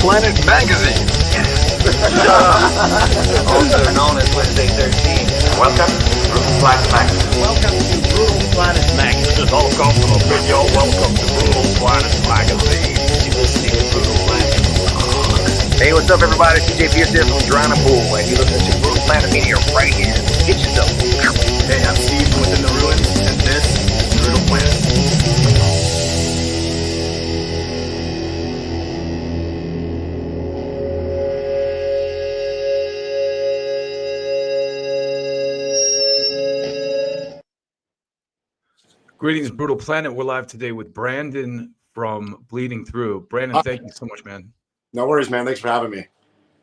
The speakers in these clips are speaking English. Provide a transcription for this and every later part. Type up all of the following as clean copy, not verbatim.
Planet magazine. Also known as Wednesday 13. Welcome to Brutal Planet Magazine. Welcome to Brutal Planet Magazine. Welcome to the video. Welcome to Brutal Planet Magazine. You're listening to Brutal Planet. Hey, what's up, everybody? CJ Pierce here from Pool, and you're listening to Brutal Planet Media right here. Get yourself. Hey, I'm Steve from Within the Ruins, and this is Brutal Planet. Greetings, Brutal Planet. We're live today with Brandan from Bleeding Through. Brandan, thank you so much, man. No worries, man. Thanks for having me.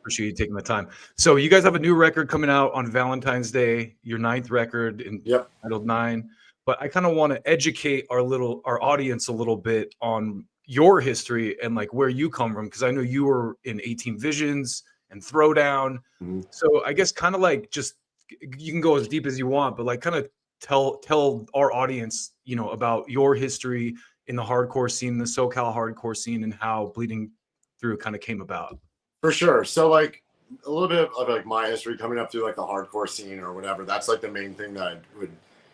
Appreciate you taking the time. So you guys have a new record coming out on Valentine's Day, your 9th record entitled 9. But I kind of want to educate our audience a little bit on your history and like where you come from, because I know you were in 18 Visions and Throwdown. Mm-hmm. So I guess kind of like just you can go as deep as you want, but like kind of tell our audience, you know, about your history in the hardcore scene, the SoCal hardcore scene, and how Bleeding Through kind of came about. For sure. So like a little bit of like my history coming up through like the hardcore scene or whatever, that's like the main thing that I would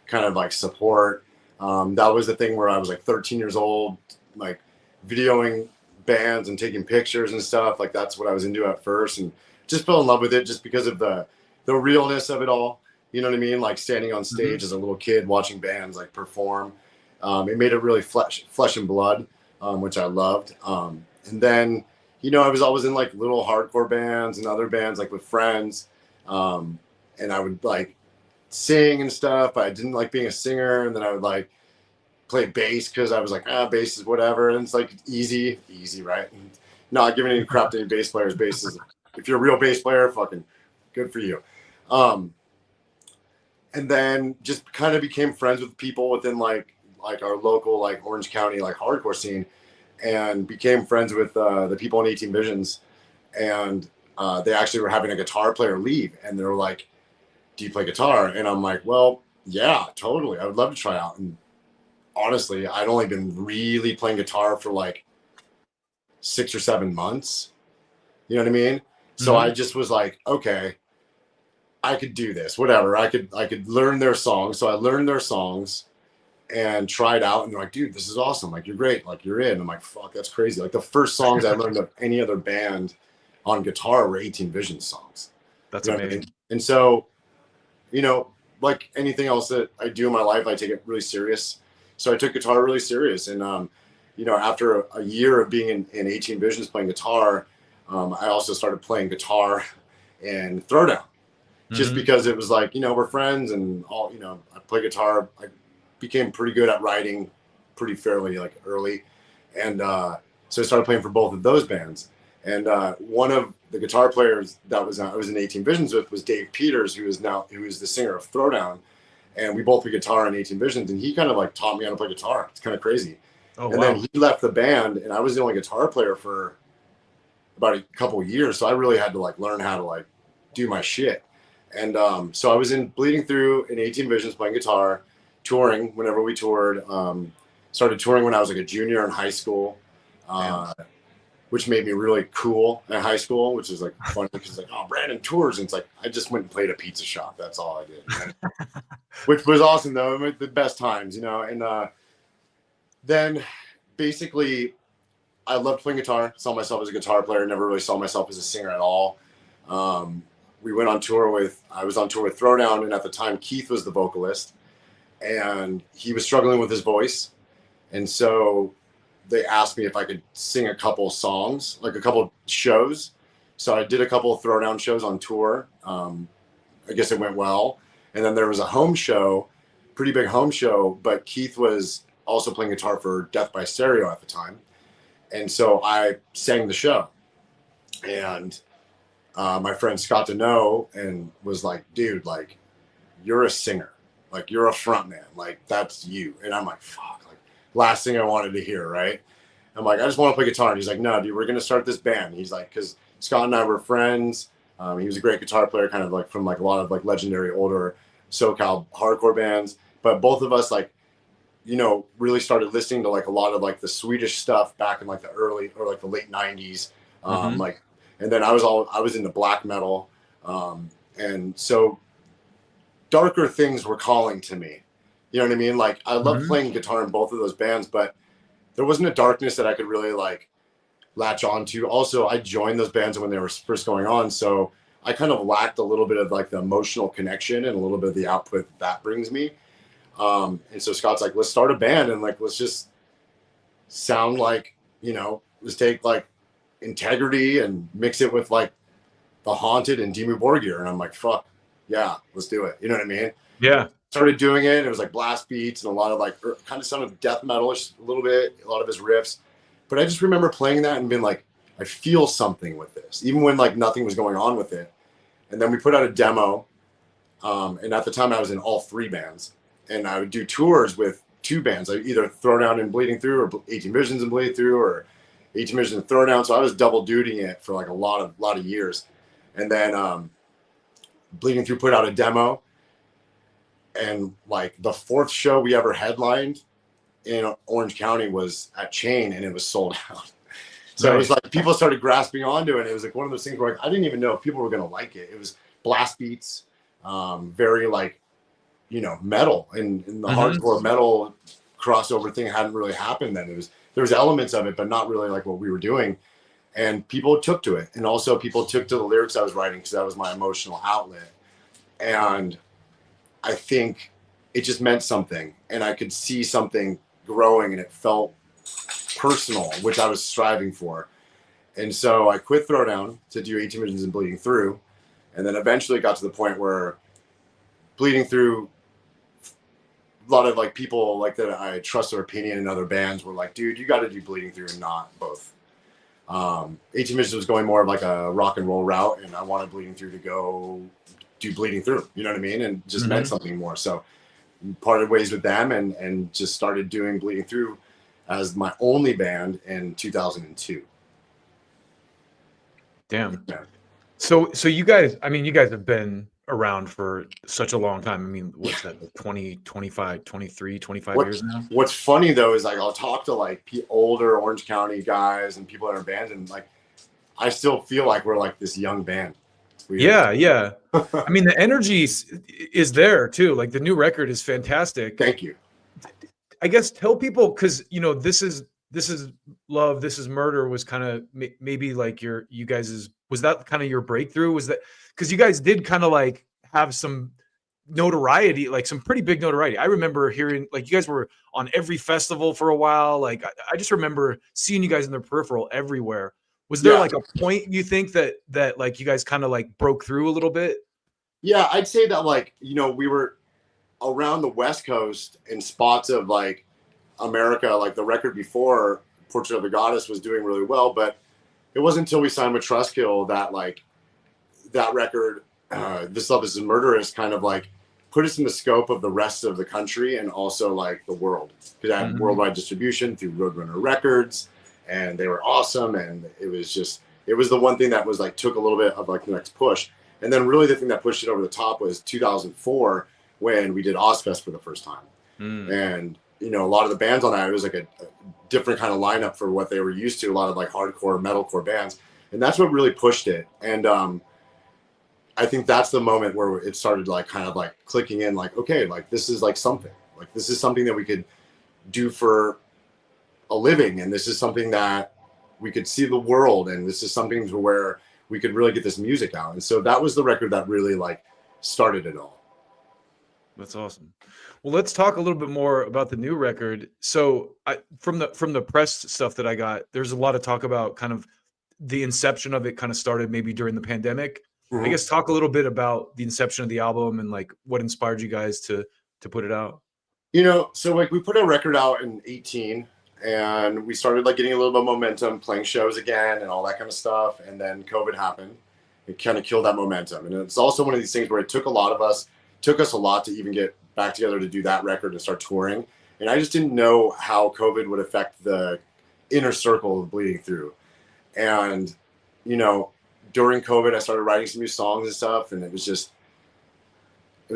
kind of like support. That was the thing where I was like 13 years old, like videoing bands and taking pictures and stuff. Like that's what I was into at first, and just fell in love with it just because of the realness of it all. You know what I mean? Like standing on stage as a little kid, watching bands like perform. It made it really flesh and blood, which I loved. And then, you know, I was always in like little hardcore bands and other bands like with friends. And I would like sing and stuff. But I didn't like being a singer. And then I would like play bass because I was like, bass is whatever. And it's like easy, right? And not giving any crap to any bass players. Bass is, if you're a real bass player, fucking good for you. And then just kind of became friends with people within like our local, like Orange County, like hardcore scene, and became friends with the people in 18 Visions. And they actually were having a guitar player leave, and they were like, do you play guitar? And I'm like, well, yeah, totally. I would love to try out. And honestly, I'd only been really playing guitar for like 6 or 7 months. You know what I mean? Mm-hmm. So I just was like, okay, I could do this, whatever. I could learn their songs. So I learned their songs and tried out, and they're like, dude, this is awesome. Like, you're great. Like, you're in. I'm like, fuck, that's crazy. Like the first songs I learned of any other band on guitar were 18 Visions songs. That's you know amazing. I mean? And so, you know, like anything else that I do in my life, I take it really serious. So I took guitar really serious. And, you know, after a year of being in 18 Visions playing guitar, I also started playing guitar and Throwdown. Just because it was like, you know, we're friends and all, you know, I play guitar. I became pretty good at writing pretty fairly like early. And so I started playing for both of those bands. And one of the guitar players that I was in 18 Visions with was Dave Peters, who is the singer of Throwdown. And we both play guitar in 18 Visions, and he kind of like taught me how to play guitar. It's kind of crazy. Then he left the band, and I was the only guitar player for about a couple of years. So I really had to like learn how to like do my shit. And so I was in Bleeding Through in 18 Visions playing guitar, touring whenever we toured. Started touring when I was like a junior in high school, which made me really cool in high school, which is like funny because it's like, oh, Brandan tours. And it's like, I just went and played a pizza shop. That's all I did. Which was awesome though. The best times, you know. And then basically I loved playing guitar, saw myself as a guitar player, never really saw myself as a singer at all. We went on tour I was on tour with Throwdown, and at the time Keith was the vocalist, and he was struggling with his voice. And so they asked me if I could sing a couple songs, like a couple shows. So I did a couple of Throwdown shows on tour. I guess it went well. And then there was a home show, pretty big home show, but Keith was also playing guitar for Death by Stereo at the time. And so I sang the show. And my friend Scott Deneau and was like, dude, like, you're a singer, like you're a front man, like that's you. And I'm like, fuck, like last thing I wanted to hear, right? I'm like, I just want to play guitar. And he's like, no, dude, we're gonna start this band. He's like, because Scott and I were friends. He was a great guitar player, kind of like from like a lot of like legendary older SoCal hardcore bands. But both of us like you know, really started listening to like a lot of like the Swedish stuff back in like the early or like the late 90s, Like, and then I was into black metal. And so darker things were calling to me. You know what I mean? Like, I love playing guitar in both of those bands, but there wasn't a darkness that I could really like latch on to. Also, I joined those bands when they were first going on, so I kind of lacked a little bit of like the emotional connection and a little bit of the output that brings me. And so Scott's like, let's start a band and like, let's just sound like, you know, let's take like Integrity and mix it with like The Haunted and Dimmu Borgir. And I'm like, fuck yeah, let's do it. You know what I mean? Yeah. Started doing it. It was like blast beats and a lot of like kind of sounded death metalish a little bit, a lot of his riffs. But I just remember playing that and being like, I feel something with this, even when like nothing was going on with it. And then we put out a demo. And at the time I was in all 3 bands, and I would do tours with 2 bands. I either Throwdown and Bleeding Through, or 18 Visions and Bleeding Through, or 18 Visions and Throwdown. So I was double dutying it for like a lot of years. And then Bleeding Through put out a demo, and like the 4th show we ever headlined in Orange County was at Chain, and it was sold out. So It was like people started grasping onto it. It was like one of those things where like, I didn't even know if people were going to like it. It was blast beats, very like, you know, metal, and the hardcore metal crossover thing hadn't really happened then. There was elements of it, but not really like what we were doing. And people took to it. And also people took to the lyrics I was writing, because that was my emotional outlet. And I think it just meant something, and I could see something growing, and it felt personal, which I was striving for. And so I quit Throwdown to do 18 Visions and Bleeding Through. And then eventually got to the point where Bleeding Through, a lot of like people like that I trust their opinion in other bands were like, dude, you got to do Bleeding Through and not both. 18 Visions was going more of like a rock and roll route, and I wanted Bleeding Through to go do Bleeding Through, you know what I mean? And just meant something more. So parted ways with them and just started doing Bleeding Through as my only band in 2002. Damn. Yeah. So you guys, I mean, you guys have been around for such a long time. I mean, what's that, like 20, 25, 23, 25 years now? What's funny though is like I'll talk to like older Orange County guys and people in our band, and like I still feel like we're like this young band. Yeah. I mean, the energy is there too. Like the new record is fantastic. Thank you. I guess tell people, because you know this is Love, This Is Murder was kind of maybe like you guys' was that kind of your breakthrough? Was that because you guys did kind of like have some notoriety, like some pretty big notoriety? I remember hearing like you guys were on every festival for a while. Like I just remember seeing you guys in the peripheral everywhere. Was there like a point you think that like you guys kind of like broke through a little bit? Yeah, I'd say that like, you know, we were around the West Coast in spots of like America, like the record before Portrait of the Goddess was doing really well, but it wasn't until we signed with Trustkill that like that record, This Love Is Murderous, kind of like put us in the scope of the rest of the country and also like the world, because I had worldwide distribution through Roadrunner Records, and they were awesome. And it was the one thing that was like took a little bit of like the next push. And then really the thing that pushed it over the top was 2004 when we did Ozfest for the first time. And you know, a lot of the bands on that, it was like a different kind of lineup for what they were used to, a lot of like hardcore metalcore bands. And that's what really pushed it. And I think that's the moment where it started like kind of like clicking in, like, okay, like this is like something, like this is something that we could do for a living. And this is something that we could see the world. And this is something to where we could really get this music out. And so that was the record that really like started it all. That's awesome. Well, let's talk a little bit more about the new record. So from the press stuff that I got, there's a lot of talk about kind of the inception of it kind of started maybe during the pandemic. I guess talk a little bit about the inception of the album and like what inspired you guys to put it out. You know, so like we put a record out in 2018, and we started like getting a little bit of momentum, playing shows again and all that kind of stuff. And then COVID happened. It kind of killed that momentum. And it's also one of these things where it took us a lot to even get back together to do that record and start touring. And I just didn't know how COVID would affect the inner circle of Bleeding Through. And, you know, during COVID, I started writing some new songs and stuff. And it was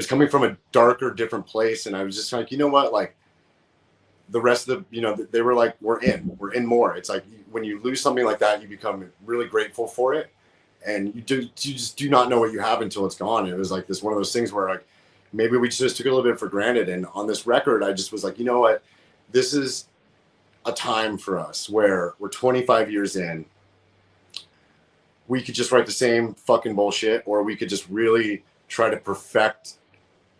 coming from a darker, different place. And I was just like, you know what, like the rest of the, they were like, we're in more. It's like when you lose something like that, you become really grateful for it. And you just do not know what you have until it's gone. It was like one of those things where like, maybe we just took it a little bit for granted. And on this record, I just was like, you know what, this is a time for us where we're 25 years in. We could just write the same fucking bullshit, or we could just really try to perfect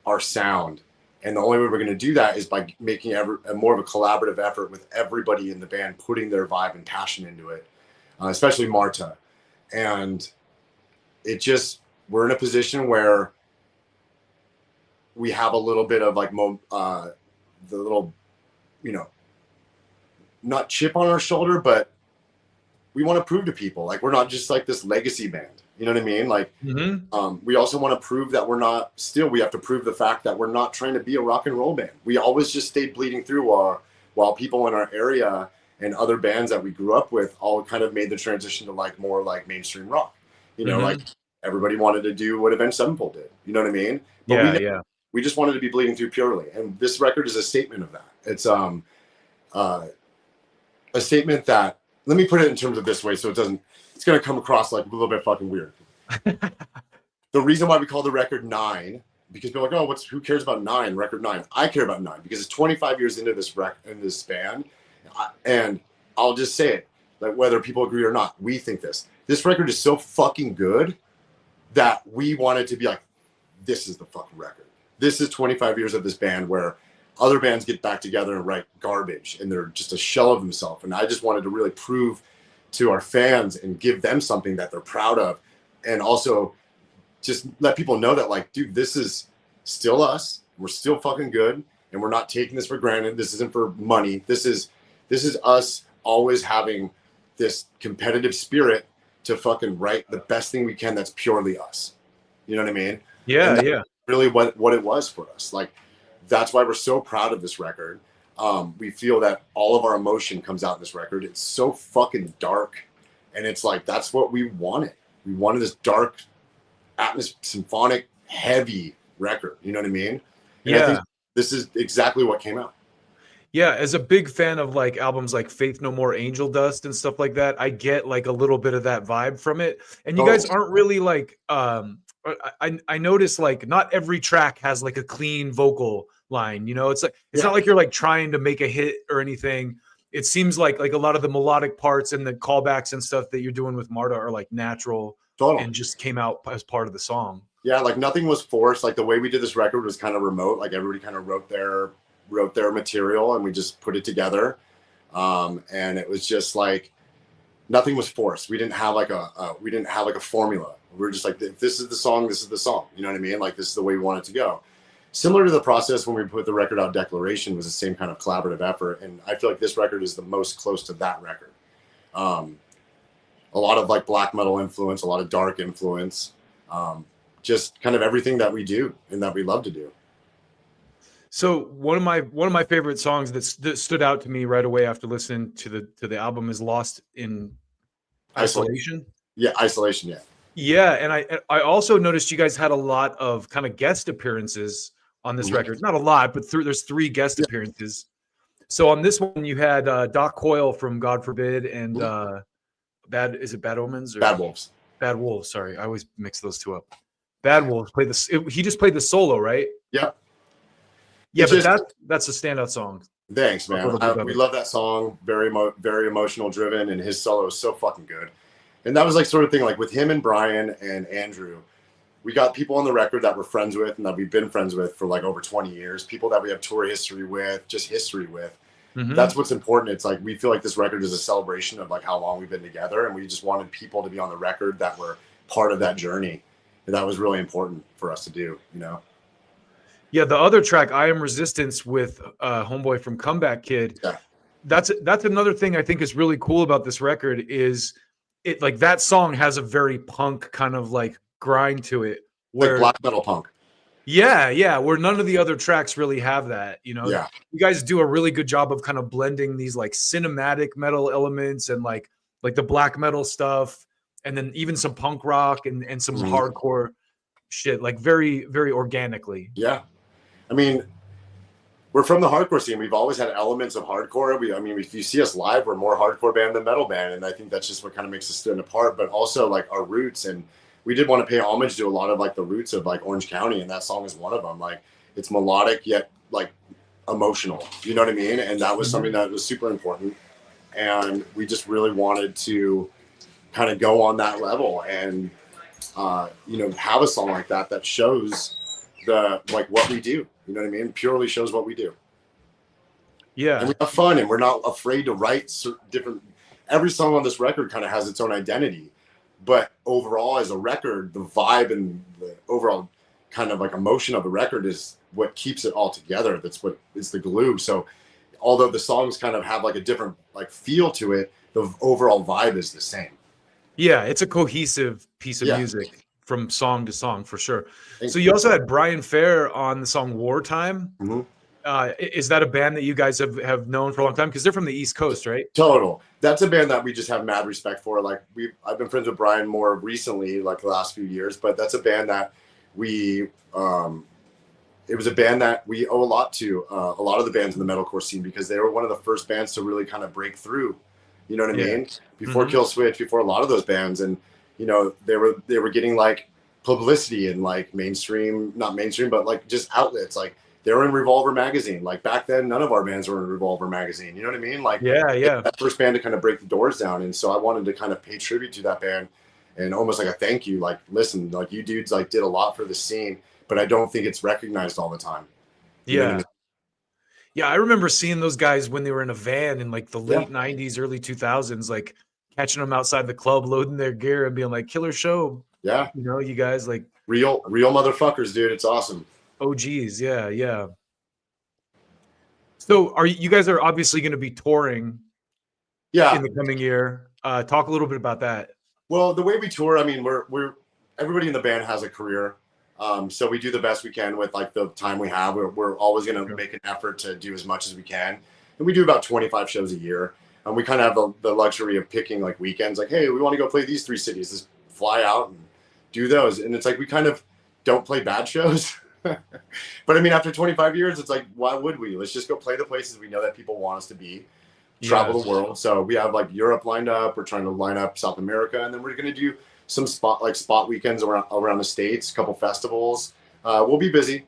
our sound. And the only way we're going to do that is by making more of a collaborative effort with everybody in the band, putting their vibe and passion into it, especially Marta. And we're in a position where we have a little bit of like the little, not chip on our shoulder, but we want to prove to people like we're not just like this legacy band. You know what I mean? Like, we also want to prove that we have to prove the fact that we're not trying to be a rock and roll band. We always just stayed bleeding through while people in our area and other bands that we grew up with all kind of made the transition to like more like mainstream rock. Like everybody wanted to do what Avenged Sevenfold did. You know what I mean? But we just wanted to be bleeding through purely. And this record is a statement of that. It's a statement that, let me put it in terms of this way so it's going to come across like a little bit fucking weird. The reason why we call the record 9, because people are like, oh, who cares about 9, record 9? I care about 9 because it's 25 years into this band. And I'll just say it, like whether people agree or not, we think this record is so fucking good that we wanted to be like, this is the fucking record. This is 25 years of this band where other bands get back together and write garbage and they're just a shell of themselves. And I just wanted to really prove to our fans and give them something that they're proud of. And also just let people know that like, dude, this is still us. We're still fucking good. And we're not taking this for granted. This isn't for money. This is us always having this competitive spirit to fucking write the best thing we can. That's purely us. You know what I mean? Yeah. Yeah. Really what it was for us. Like, that's why we're so proud of this record. We feel that all of our emotion comes out in this record. It's so fucking dark. And it's like, that's what we wanted. We wanted this dark, symphonic, heavy record. You know what I mean? And I think this is exactly what came out. Yeah, as a big fan of like albums like Faith No More, Angel Dust and stuff like that, I get like a little bit of that vibe from it. And you guys aren't really like I notice like not every track has like a clean vocal line, it's like it's not like you're like trying to make a hit or anything. It seems like a lot of the melodic parts and the callbacks and stuff that you're doing with Marta are like natural and just came out as part of the song. Yeah, like nothing was forced. Like the way we did this record was kind of remote. Like everybody kind of wrote their material and we just put it together. And it was just like nothing was forced. We didn't have like a formula. We were just like, if this is the song, this is the song. You know what I mean? Like this is the way we want it to go. Similar to the process when we put the record out, Declaration was the same kind of collaborative effort. And I feel like this record is the most close to that record. A lot of like black metal influence, a lot of dark influence, just kind of everything that we do and that we love to do. So one of my favorite songs that stood out to me right away after listening to the album is Lost in Isolation. Yeah, Isolation. Yeah. Yeah, and I also noticed you guys had a lot of kind of guest appearances on this record. Not a lot, but there's 3 guest appearances. So on this one, you had Doc Coyle from God Forbid and Bad Omens or Bad Wolves? Bad Wolves. Sorry, I always mix those two up. Bad Wolves played this. He just played the solo, right? Yeah. Yeah, but that's a standout song. Thanks, man. We love that song. Very emotional driven, and his solo is so fucking good. And that was like sort of thing like with him and Brian and Andrew, we got people on the record that we're friends with and that we've been friends with for like over 20 years, people that we have tour history with, just history with. Mm-hmm. That's what's important. It's like, we feel like this record is a celebration of like how long we've been together. And we just wanted people to be on the record that were part of that journey. And that was really important for us to do, Yeah, the other track, I Am Resistance with Homeboy from Comeback Kid. Yeah. That's another thing I think is really cool about this record is it like that song has a very punk kind of like grind to it. Like black metal punk. Yeah, where none of the other tracks really have that, Yeah. You guys do a really good job of kind of blending these like cinematic metal elements and like the black metal stuff and then even some punk rock and some hardcore shit, like very, very organically. Yeah. I mean, we're from the hardcore scene. We've always had elements of hardcore. I mean, if you see us live, we're more hardcore band than metal band, and I think that's just what kind of makes us stand apart. But also like our roots, and we did want to pay homage to a lot of like the roots of like Orange County, and that song is one of them. Like it's melodic yet like emotional. You know what I mean? And that was something that was super important, and we just really wanted to kind of go on that level and you know, have a song like that shows the like what we do. You know what I mean? Purely shows what we do. Yeah. And we have fun, and we're not afraid to write different. Every song on this record kind of has its own identity, but overall, as a record, the vibe and the overall kind of like emotion of the record is what keeps it all together. That's what is the glue. So, although the songs kind of have like a different like feel to it, the overall vibe is the same. Yeah, it's a cohesive piece of music from song to song for sure. So you also had Brian Fair on the song Wartime. Is that a band that you guys have known for a long time? Because they're from the East Coast, right? Total. That's a band that we just have mad respect for. Like I've been friends with Brian more recently, like the last few years, but that's a band that it was a band that we owe a lot to, a lot of the bands in the metalcore scene, because they were one of the first bands to really kind of break through. You know what I mean? Before Kill Switch, before a lot of those bands, and you know they were getting like publicity and like not mainstream, but like just outlets. Like they were in Revolver magazine. Like back then, none of our bands were in Revolver magazine. You know what I mean? Like that first band to kind of break the doors down. And so I wanted to kind of pay tribute to that band, and almost like a thank you. Like, listen, like you dudes like did a lot for the scene, but I don't think it's recognized all the time. You know what I mean? Yeah, I remember seeing those guys when they were in a van in like the late 90s, early 2000s, like catching them outside the club, loading their gear and being like, killer show. Yeah. You know, you guys like real motherfuckers, dude. It's awesome. OGs. Yeah. So you guys are obviously going to be touring in the coming year. Talk a little bit about that. Well, the way we tour, I mean, we're everybody in the band has a career. So we do the best we can with like the time we have. We're always going to make an effort to do as much as we can. And we do about 25 shows a year. And we kind of have the luxury of picking like weekends, like, hey, we want to go play these 3 cities. Just fly out and do those. And it's like, we kind of don't play bad shows. But I mean, after 25 years, it's like, why would we? Let's just go play the places we know that people want us to be, travel the world. So we have like Europe lined up. We're trying to line up South America. And then we're going to do some spot weekends around the States, a couple festivals. We'll be busy.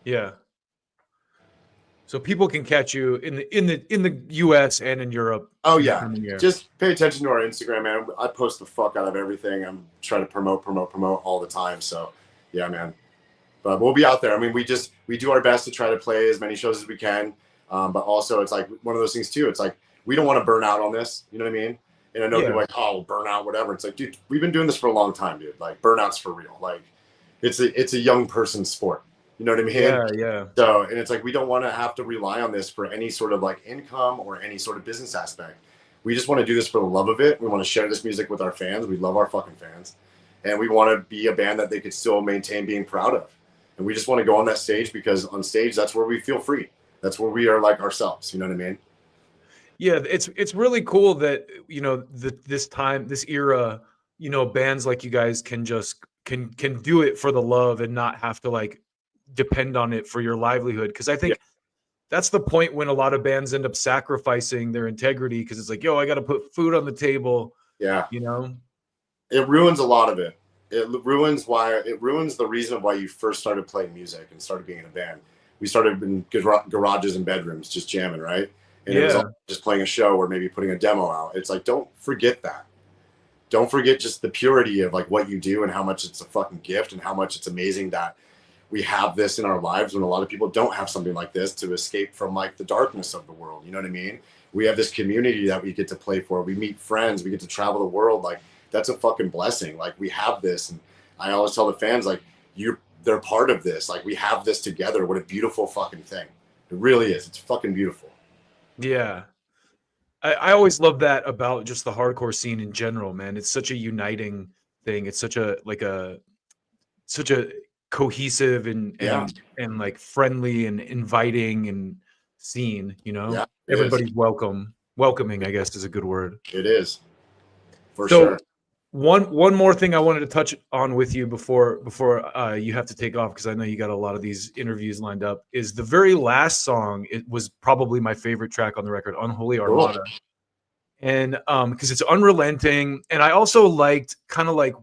Yeah. So people can catch you in the US and in Europe. Oh yeah. Just pay attention to our Instagram, man. I post the fuck out of everything. I'm trying to promote all the time. So yeah, man. But we'll be out there. I mean, we do our best to try to play as many shows as we can. But also it's like one of those things too. It's like, we don't want to burn out on this. You know what I mean? And I know people are like, oh, burnout, whatever. It's like, dude, we've been doing this for a long time, dude. Like, burnout's for real. Like, it's a young person's sport. You know what I mean? Yeah. So, and it's like, we don't want to have to rely on this for any sort of like income or any sort of business aspect. We just want to do this for the love of it. We want to share this music with our fans. We love our fucking fans. And we want to be a band that they could still maintain being proud of. And we just want to go on that stage, because on stage, that's where we feel free. That's where we are like ourselves. You know what I mean? Yeah, it's really cool that, you know, this era, you know, bands like you guys can just can do it for the love and not have to like depend on it for your livelihood. Because I think that's the point when a lot of bands end up sacrificing their integrity, because it's like, yo, I got to put food on the table. Yeah, you know, it ruins a lot of it. It ruins the reason why you first started playing music and started being in a band. We started in garages and bedrooms, just jamming, right? And it was all just playing a show or maybe putting a demo out. It's like, don't forget that. Don't forget just the purity of like what you do and how much it's a fucking gift and how much it's amazing that we have this in our lives, when a lot of people don't have something like this to escape from like the darkness of the world. You know what I mean? We have this community that we get to play for. We meet friends. We get to travel the world. Like, that's a fucking blessing. Like, we have this. And I always tell the fans, like, they're part of this. Like, we have this together. What a beautiful fucking thing. It really is. It's fucking beautiful. Yeah. I always love that about just the hardcore scene in general, man. It's such a uniting thing. It's such a cohesive and like friendly and inviting and scene, you know? Yeah, everybody's welcoming, I guess is a good word. It is. For sure. One more thing I wanted to touch on with you before you have to take off, because I know you got a lot of these interviews lined up, is the very last song. It was probably my favorite track on the record, Unholy Armada. Cool. And because it's unrelenting, and I also liked kind of like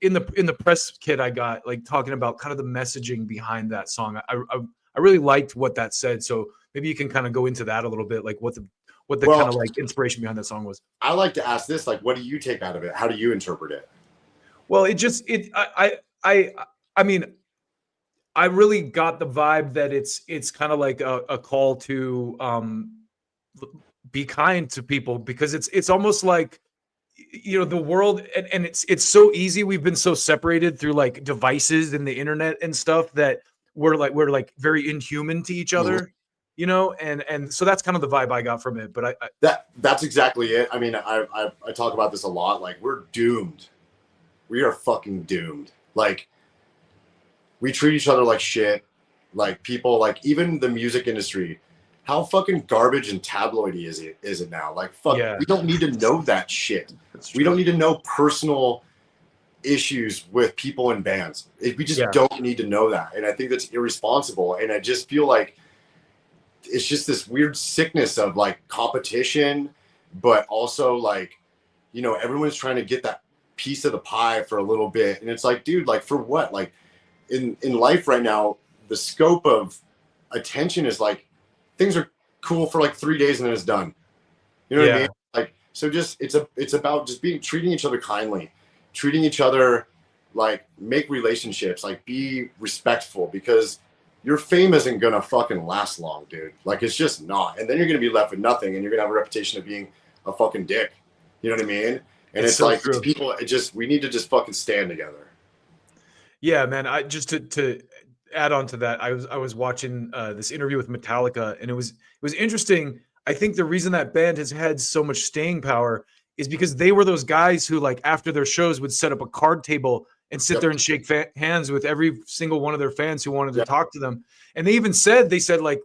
in the press kit I got, like talking about kind of the messaging behind that song. I really liked what that said. So maybe you can kind of go into that a little bit, like what the kind of like inspiration behind that song was. I like to ask this, like, what do you take out of it? How do you interpret it? Well, I mean, I really got the vibe that it's kind of like a call to be kind to people, because it's almost like, the world, and it's so easy. We've been so separated through like devices and the internet and stuff that we're like very inhuman to each other, and so that's kind of the vibe I got from it. But that's exactly it. I mean, I talk about this a lot. Like, we're doomed. We are fucking doomed. Like, we treat each other like shit. Like, people, like, even the music industry, how fucking garbage and tabloidy is it now? Like, fuck, Yeah. We don't need to know that shit. We don't need to know personal issues with people in bands. We just don't need to know that. And I think that's irresponsible. And I just feel like it's just this weird sickness of like competition, but also like, everyone's trying to get that piece of the pie for a little bit. And it's like, dude, like, for what? Like, in life right now, the scope of attention is like, things are cool for like 3 days and then it's done. You know what I mean? Like, so just it's about just treating each other kindly, treating each other, like, make relationships, like, be respectful, because your fame isn't gonna fucking last long, dude. Like, it's just not. And then you're gonna be left with nothing, and you're gonna have a reputation of being a fucking dick. You know what I mean? And it's so like, it's people, we need to just fucking stand together. Yeah, man. I just to add on to that, I was watching this interview with Metallica, and it was interesting. I think the reason that band has had so much staying power is because they were those guys who, like, after their shows would set up a card table and sit there and shake hands with every single one of their fans who wanted to talk to them. And they even said, like,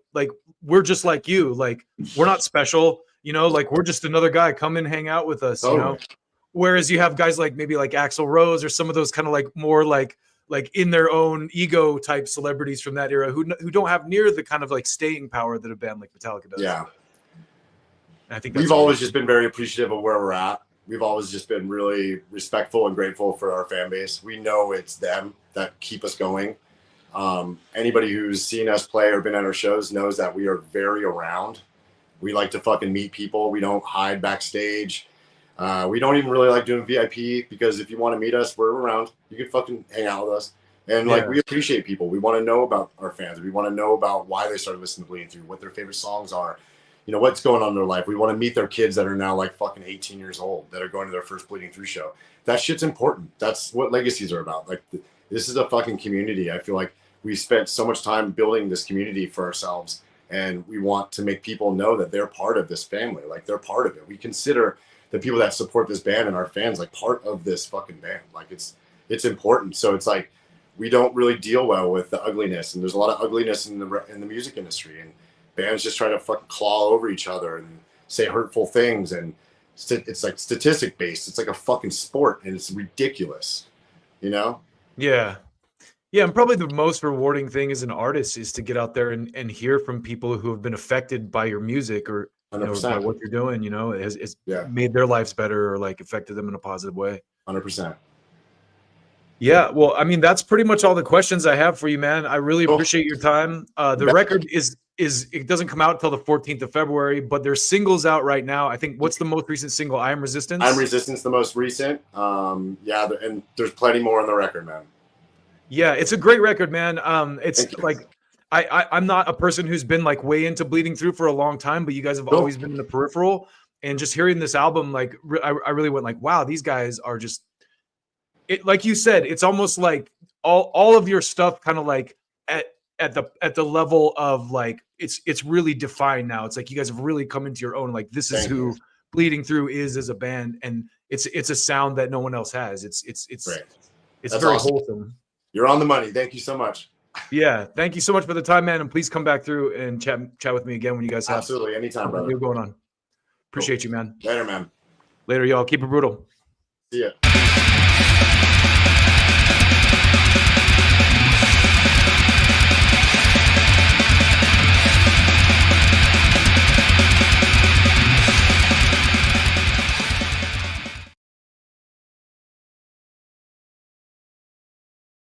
we're just like you, like, we're not special, like, we're just another guy, come and hang out with us, Whereas you have guys like maybe like Axl Rose or some of those kind of like more like in their own ego type celebrities from that era who don't have near the kind of like staying power that a band like Metallica does. Yeah. And I think we've always just been very appreciative of where we're at. We've always just been really respectful and grateful for our fan base. We know it's them that keep us going. Anybody who's seen us play or been at our shows knows that we are very around. We like to fucking meet people. We don't hide backstage. We don't even really like doing VIP, because if you want to meet us, we're around. You can fucking hang out with us. And like, we appreciate people. We want to know about our fans. We want to know about why they started listening to Bleeding Through, what their favorite songs are, what's going on in their life. We want to meet their kids that are now like fucking 18 years old that are going to their first Bleeding Through show. That shit's important. That's what legacies are about. Like, this is a fucking community. I feel like we spent so much time building this community for ourselves, and we want to make people know that they're part of this family. Like, they're part of it. We consider the people that support this band and our fans like part of this fucking band. Like, it's important. So it's like, we don't really deal well with the ugliness, and there's a lot of ugliness in the music industry, and bands just try to fucking claw over each other and say hurtful things, and it's like statistic based. It's like a fucking sport, and it's ridiculous, Yeah, and probably the most rewarding thing as an artist is to get out there and hear from people who have been affected by your music or by what you're doing. It's made their lives better or like affected them in a positive way. 100%. Yeah, well, I mean, that's pretty much all the questions I have for you, man. I really appreciate your time. The record is it doesn't come out until the 14th of February, but there's singles out right now. I think, what's the most recent single? I Am Resistance? I Am Resistance, the most recent. And there's plenty more on the record, man. Yeah, it's a great record, man. It's like, I'm not a person who's been like way into Bleeding Through for a long time, but you guys have always been in the peripheral. And just hearing this album, like, I really went like, wow, these guys are just, like you said, it's almost like all of your stuff kind of like at the level of like, it's really defined now. It's like you guys have really come into your own. Like, this is who Bleeding Through is as a band, and it's a sound that no one else has. It's very wholesome. You're on the money. Thank you so much. Yeah, thank you so much for the time, man. And please come back through and chat with me again when you guys have absolutely anytime, brother. What's going on? Appreciate you, man. Later, man. Later, y'all. Keep it brutal. See ya.